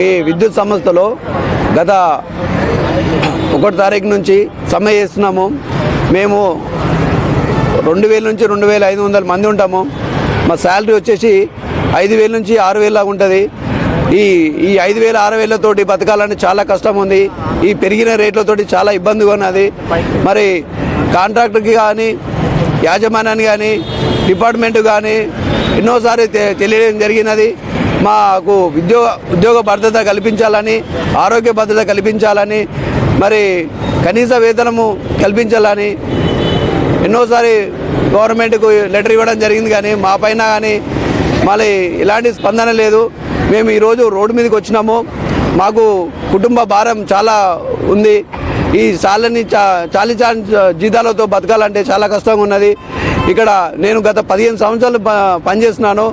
ఈ విద్యుత్ సంస్థలో గత 1 తారీఖు నుంచి సమ్మె చేస్తున్నాము. మేము 2000 నుంచి 2500 మంది ఉంటాము. మా శాలరీ వచ్చేసి 5000 నుంచి 6000 లాగా ఉంటుంది. ఈ 5000 6000 తోటి బతకాలని చాలా కష్టం ఉంది. ఈ పెరిగిన రేట్లతోటి చాలా ఇబ్బందిగా ఉన్నది. మరి కాంట్రాక్టర్కి కానీ యాజమాన్యాన్ని కానీ డిపార్ట్మెంట్ కానీ ఎన్నోసారి తెలియడం జరిగినది. మాకు ఉద్యోగ భద్రత కల్పించాలని, ఆరోగ్య భద్రత కల్పించాలని, మరి కనీస వేతనము కల్పించాలని ఎన్నోసారి గవర్నమెంట్కు లెటర్ ఇవ్వడం జరిగింది. కానీ మా పైన కానీ మళ్ళీ ఎలాంటి స్పందన లేదు. మేము ఈరోజు రోడ్డు మీదకి వచ్చినాము. మాకు కుటుంబ భారం చాలా ఉంది. ఈ సాలని చాలి జీతాలతో బతకాలంటే చాలా కష్టంగా ఉన్నది. ఇక్కడ నేను గత 15 సంవత్సరాలు పనిచేస్తున్నాను.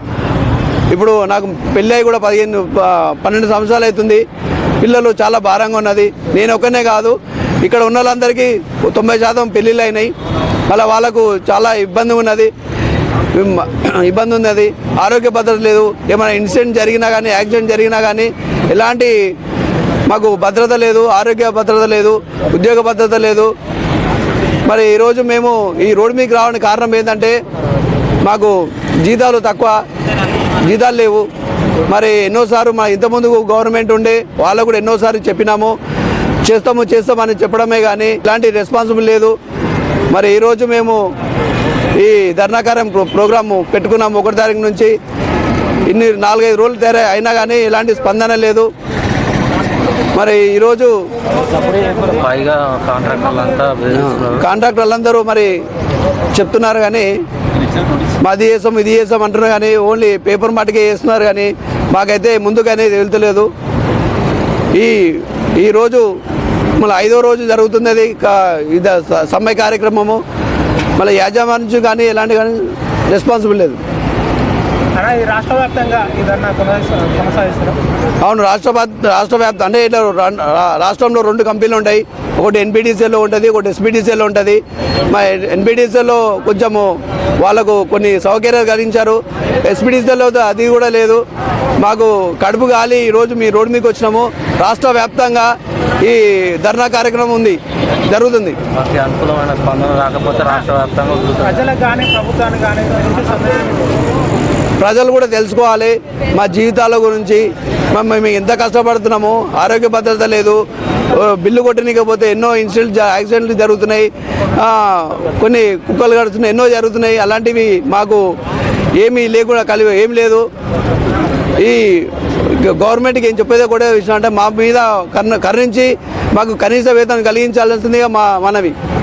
ఇప్పుడు నాకు పెళ్ళి అయి కూడా 12 సంవత్సరాలు అవుతుంది. పిల్లలు చాలా భారంగా ఉన్నది. నేను ఒక్కనే కాదు, ఇక్కడ ఉన్న వాళ్ళందరికీ 90% పెళ్ళిళ్ళు అయినాయి. అలా వాళ్ళకు చాలా ఇబ్బంది ఉన్నది. ఆరోగ్య భద్రత లేదు. ఏమైనా ఇన్సిడెంట్ జరిగినా కానీ, యాక్సిడెంట్ జరిగినా కానీ ఎలాంటి మాకు భద్రత లేదు, ఆరోగ్య భద్రత లేదు, ఉద్యోగ భద్రత లేదు. మరి ఈరోజు మేము ఈ రోడ్డు మీకు రావడానికి కారణం ఏంటంటే మాకు జీతాలు తక్కువ, జీతాలు లేవు. మరి ఎన్నోసార్లు మా ఇంతకుముందు గవర్నమెంట్ ఉండే వాళ్ళకు కూడా ఎన్నోసార్లు చెప్పినాము, చేస్తామని చెప్పడమే కానీ ఇలాంటి రెస్పాన్సిబుల్ లేదు. మరి ఈరోజు మేము ఈ ధర్నాకారం ప్రోగ్రాము పెట్టుకున్నాము 1 తారీఖు నుంచి. 4-5 రోజులు తేరా అయినా కానీ ఎలాంటి స్పందన లేదు. మరి ఈరోజు కాంట్రాక్టర్లందరూ మరి చెప్తున్నారు కానీ మాది చేసాం ఇది చేసాం అంటున్నారు కానీ ఓన్లీ పేపర్ మాటకే చేస్తున్నారు కానీ మాకైతే ముందుగానే వెళ్తలేదు. ఈరోజు మళ్ళీ 5వ రోజు జరుగుతుంది అది సమ్మె కార్యక్రమము. మళ్ళీ యాజమాన్యం కానీ ఎలాంటి కానీ రెస్పాన్సిబుల్ లేదు. అవును, రాష్ట్ర వ్యాప్తం అంటే ఇట్లా రాష్ట్రంలో 2 కంపెనీలు ఉంటాయి. ఒకటి ఎన్బిడిసిఎల్లో ఉంటుంది, ఒకటి ఎస్బిడిసిఎల్లో ఉంటుంది. మా ఎన్బిడిసిఎల్లో కొంచెము వాళ్ళకు కొన్ని సౌకర్యాలు కలిగించారు. ఎస్బిడిసిఎల్లో అది కూడా లేదు. మాకు కడుపు గాలి ఈరోజు మీ రోడ్డు మీకు వచ్చినాము. రాష్ట్ర వ్యాప్తంగా ఈ ధర్నా కార్యక్రమం జరుగుతుంది. అనుకూలమైన స్పందన రాకపోతే రాష్ట్ర వ్యాప్తంగా ప్రజలకు కానీ ప్రభుత్వానికి కానీ ప్రజలు కూడా తెలుసుకోవాలి మా జీవితాల గురించి. మేము ఎంత కష్టపడుతున్నాము, ఆరోగ్య భద్రత లేదు, బిల్లు కొట్టనికపోతే ఎన్నో యాక్సిడెంట్లు జరుగుతున్నాయి, కొన్ని కుక్కలు గడుస్తున్నాయి, ఎన్నో జరుగుతున్నాయి. అలాంటివి మాకు ఏమీ లేకుండా ఏం లేదు. ఈ గవర్నమెంట్కి ఏం చెప్పేదే కూడా విషయం అంటే మా మీద కరుణించి మాకు కనీస వేతనం కలిగించాల్సిందిగా మా మనవి.